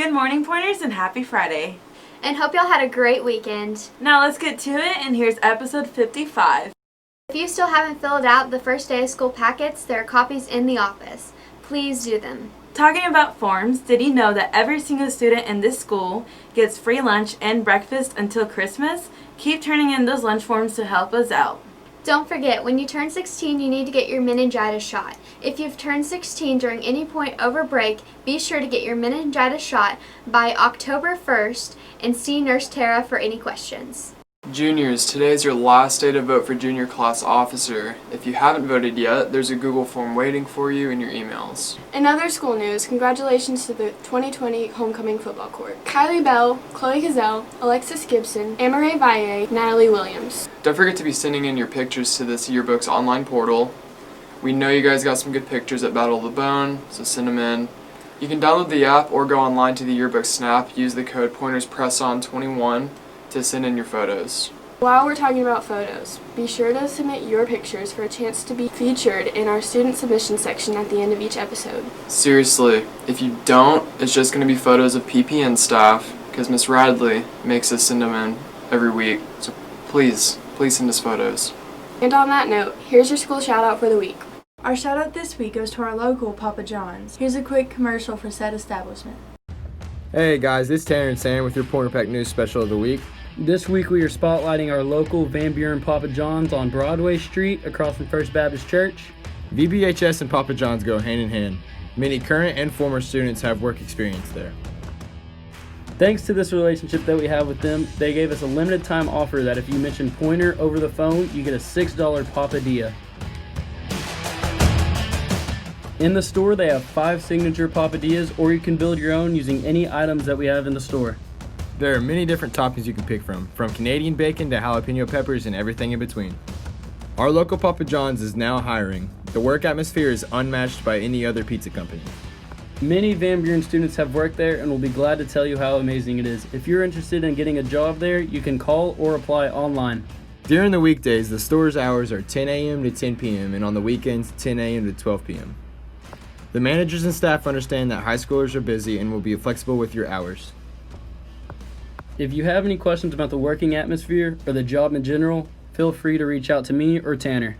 Good morning, Pointers, and happy Friday. And hope y'all had a great weekend. Now let's get to it, and here's episode 55. If you still haven't filled out the first day of school packets, there are copies in the office. Please do them. Talking about forms, did you know that every single student in this school gets free lunch and breakfast until Christmas? Keep turning in those lunch forms to help us out. Don't forget, when you turn 16, you need to get your meningitis shot. If you've turned 16 during any point over break, be sure to get your meningitis shot by October 1st and see Nurse Tara for any questions. Juniors, today is your last day to vote for junior class officer. If you haven't voted yet, there's a Google form waiting for you in your emails. In other school news, congratulations to the 2020 homecoming football court. Kylie Bell, Chloe Gazelle, Alexis Gibson, Amaray Valle, Natalie Williams. Don't forget to be sending in your pictures to this yearbook's online portal. We know you guys got some good pictures at Battle of the Bone, so send them in. You can download the app or go online to the yearbook snap. Use the code PointersPressOn21 to send in your photos. While we're talking about photos, be sure to submit your pictures for a chance to be featured in our student submission section at the end of each episode. Seriously, if you don't, it's just going to be photos of PPN staff, because Miss Radley makes us send them in every week. So please send us photos. And on that note, here's your school shout out for the week. Our shout out this week goes to our local Papa John's. Here's a quick commercial for said establishment. Hey guys, it's Tanner and Sam with your Pointer Pack News Special of the Week. This week we are spotlighting our local Van Buren Papa John's on Broadway Street across from First Baptist Church. VBHS and Papa John's go hand in hand. Many current and former students have work experience there. Thanks to this relationship that we have with them, they gave us a limited time offer that if you mention Pointer over the phone, you get a $6 Papadilla. In the store, they have 5 signature Papadillas, or you can build your own using any items that we have in the store. There are many different toppings you can pick from Canadian bacon to jalapeno peppers and everything in between. Our local Papa John's is now hiring. The work atmosphere is unmatched by any other pizza company. Many Van Buren students have worked there and will be glad to tell you how amazing it is. If you're interested in getting a job there, you can call or apply online. During the weekdays, the store's hours are 10 a.m. to 10 p.m. and on the weekends, 10 a.m. to 12 p.m. The managers and staff understand that high schoolers are busy and will be flexible with your hours. If you have any questions about the working atmosphere or the job in general, feel free to reach out to me or Tanner.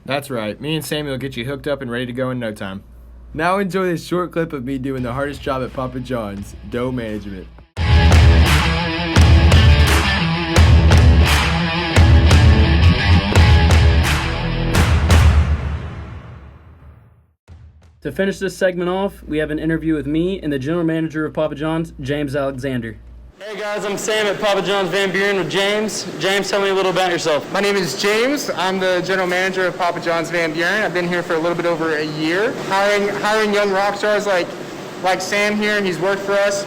That's right, me and Sammy will get you hooked up and ready to go in no time. Now enjoy this short clip of me doing the hardest job at Papa John's, dough management. To finish this segment off, we have an interview with me and the general manager of Papa John's, James Alexander. Hey guys, I'm Sam at Papa John's Van Buren with James. James, tell me a little about yourself. My name is James. I'm the general manager of Papa John's Van Buren. I've been here for a little bit over a year, hiring young rock stars like Sam here, and he's worked for us.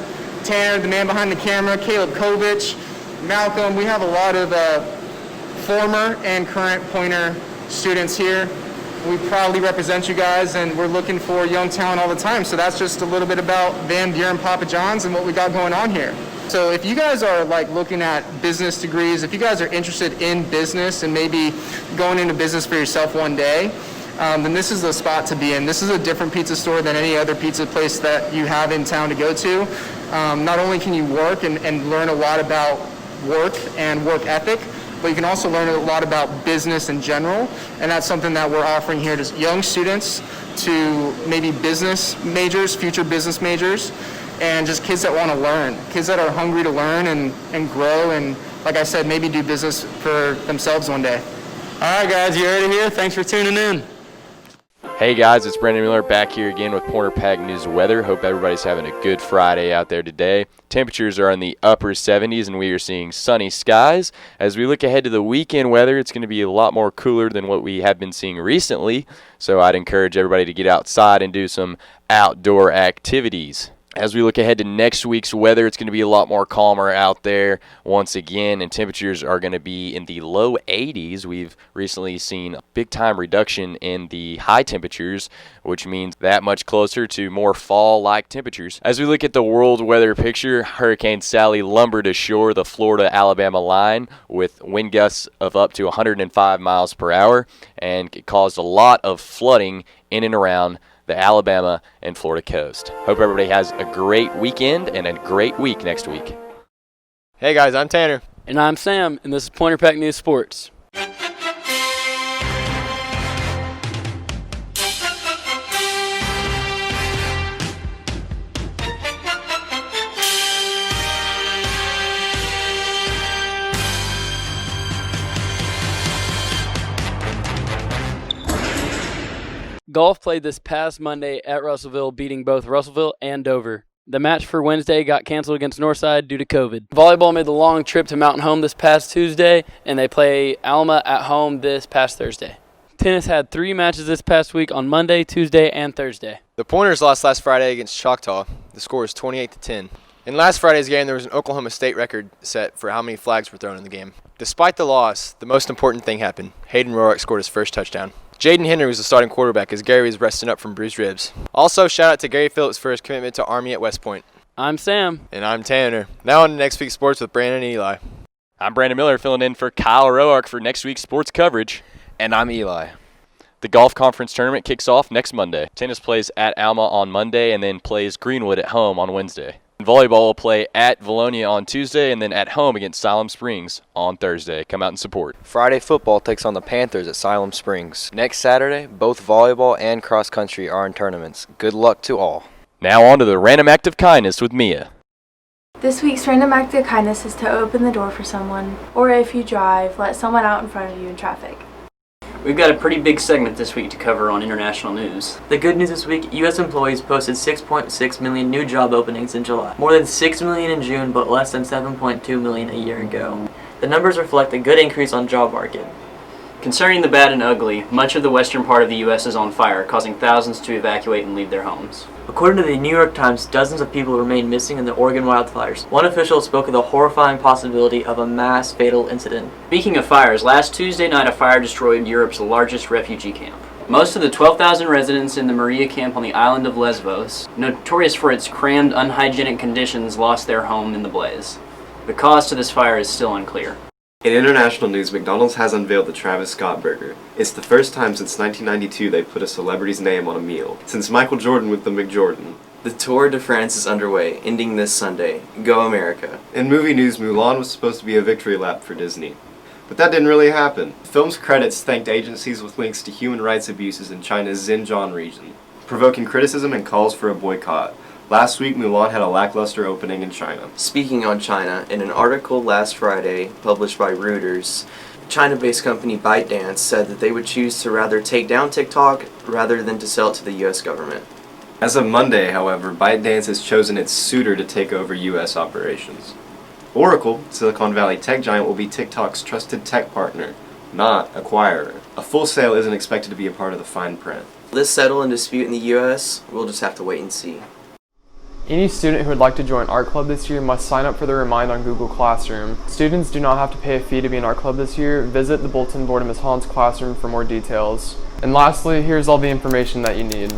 Tanner, the man behind the camera, Caleb Kovich, Malcolm. We have a lot of former and current Pointer students here. We proudly represent you guys, and we're looking for young talent all the time. So that's just a little bit about Van Buren Papa John's and what we got going on here. So if you guys are looking at business degrees, if you guys are interested in business and maybe going into business for yourself one day, then this is the spot to be in. This is a different pizza store than any other pizza place that you have in town to go to. Not only can you work and learn a lot about work and work ethic, but you can also learn a lot about business in general, and that's something that we're offering here to young students, to maybe business majors, future business majors, and just kids that want to learn, kids that are hungry to learn and grow, and like I said, maybe do business for themselves one day. All right guys, you ready here? Thanks for tuning in. Hey guys, it's Brandon Miller back here again with Pointer Pack News Weather. Hope everybody's having a good Friday out there today. Temperatures are in the upper 70s and we are seeing sunny skies. As we look ahead to the weekend weather, it's going to be a lot more cooler than what we have been seeing recently. So I'd encourage everybody to get outside and do some outdoor activities. As we look ahead to next week's weather, it's going to be a lot more calmer out there once again, and temperatures are going to be in the low 80s. We've recently seen a big-time reduction in the high temperatures, which means that much closer to more fall-like temperatures. As we look at the world weather picture, Hurricane Sally lumbered ashore the Florida-Alabama line with wind gusts of up to 105 miles per hour, and it caused a lot of flooding in and around the Alabama and Florida coast. Hope everybody has a great weekend and a great week next week. Hey guys, I'm Tanner. And I'm Sam, and this is Pointer Pack News Sports. Golf played this past Monday at Russellville, beating both Russellville and Dover. The match for Wednesday got canceled against Northside due to COVID. Volleyball made the long trip to Mountain Home this past Tuesday, and they play Alma at home this past Thursday. Tennis had 3 matches this past week on Monday, Tuesday, and Thursday. The Pointers lost last Friday against Choctaw. The score is 28-10. In last Friday's game, there was an Oklahoma State record set for how many flags were thrown in the game. Despite the loss, the most important thing happened. Hayden Rourke scored his first touchdown. Jaden Henry was the starting quarterback as Gary was resting up from bruised ribs. Also, shout out to Gary Phillips for his commitment to Army at West Point. I'm Sam. And I'm Tanner. Now on to next week's sports with Brandon and Eli. I'm Brandon Miller filling in for Kyle Roark for next week's sports coverage. And I'm Eli. The golf conference tournament kicks off next Monday. Tennis plays at Alma on Monday and then plays Greenwood at home on Wednesday. Volleyball will play at Valonia on Tuesday and then at home against Siloam Springs on Thursday. Come out and support. Friday football takes on the Panthers at Siloam Springs. Next Saturday, both volleyball and cross country are in tournaments. Good luck to all. Now on to the random act of kindness with Mia. This week's random act of kindness is to open the door for someone, or if you drive, let someone out in front of you in traffic. We've got a pretty big segment this week to cover on international news. The good news this week, U.S. employees posted 6.6 million new job openings in July. More than 6 million in June, but less than 7.2 million a year ago. The numbers reflect a good increase on job market. Concerning the bad and ugly, much of the western part of the U.S. is on fire, causing thousands to evacuate and leave their homes. According to the New York Times, dozens of people remain missing in the Oregon wildfires. One official spoke of the horrifying possibility of a mass fatal incident. Speaking of fires, last Tuesday night a fire destroyed Europe's largest refugee camp. Most of the 12,000 residents in the Moria camp on the island of Lesbos, notorious for its crammed, unhygienic conditions, lost their home in the blaze. The cause to this fire is still unclear. In international news, McDonald's has unveiled the Travis Scott burger. It's the first time since 1992 they've put a celebrity's name on a meal, since Michael Jordan with the McJordan. The Tour de France is underway, ending this Sunday. Go America. In movie news, Mulan was supposed to be a victory lap for Disney. But that didn't really happen. The film's credits thanked agencies with links to human rights abuses in China's Xinjiang region, provoking criticism and calls for a boycott. Last week, Mulan had a lackluster opening in China. Speaking on China, in an article last Friday published by Reuters, China-based company ByteDance said that they would choose to rather take down TikTok rather than to sell it to the U.S. government. As of Monday, however, ByteDance has chosen its suitor to take over U.S. operations. Oracle, Silicon Valley tech giant, will be TikTok's trusted tech partner, not acquirer. A full sale isn't expected to be a part of the fine print. Will this settle in dispute in the U.S.? We'll just have to wait and see. Any student who would like to join Art Club this year must sign up for the Remind on Google Classroom. Students do not have to pay a fee to be in Art Club this year. Visit the bulletin board in Ms. Holland's classroom for more details. And lastly, here's all the information that you need.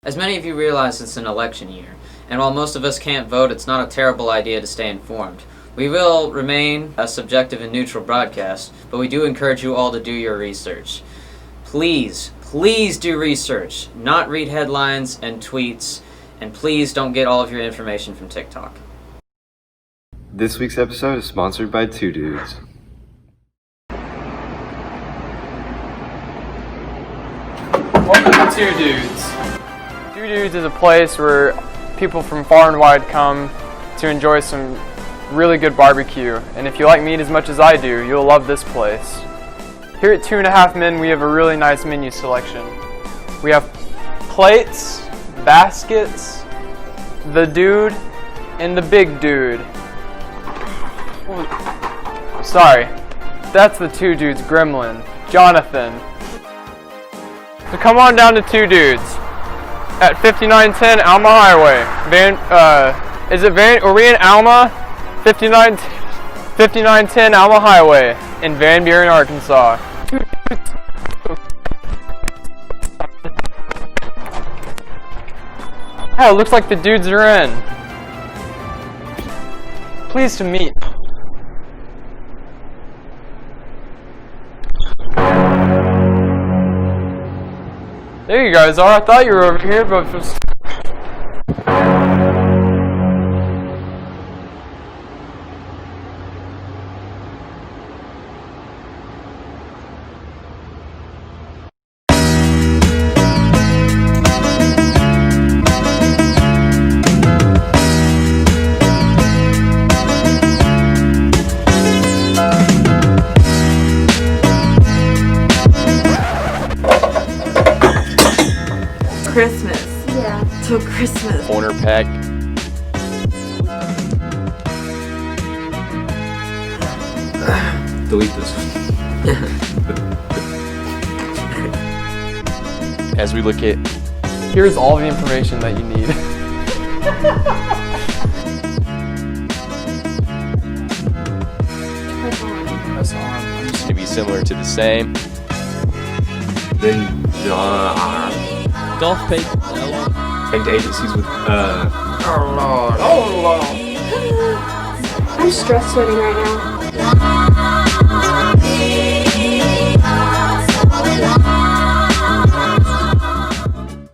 As many of you realize, it's an election year, and while most of us can't vote, it's not a terrible idea to stay informed. We will remain a subjective and neutral broadcast, but we do encourage you all to do your research. Please do research, not read headlines and tweets, and please don't get all of your information from TikTok. This week's episode is sponsored by Two Dudes. Welcome to Two Dudes. Two Dudes is a place where people from far and wide come to enjoy some really good barbecue, and if you like meat as much as I do, you'll love this place. Here at 2.5 Men, we have a really nice menu selection. We have plates, baskets, the dude, and the big dude. Sorry, that's the Two Dudes gremlin, Jonathan. So come on down to Two Dudes at 5910 Alma Highway. Are we in Alma? 5910 Alma Highway in Van Buren, Arkansas. Oh, it looks like the dudes are in. Pleased to meet. There you guys are. I thought you were over here, but for Christmas. Yeah. Till Christmas. Corner pack. Delete this one. As we look at, here's all the information that you need. Press on. it's going to be similar to the same. Then Golf paid. thanked agencies with I'm stress sweating right now.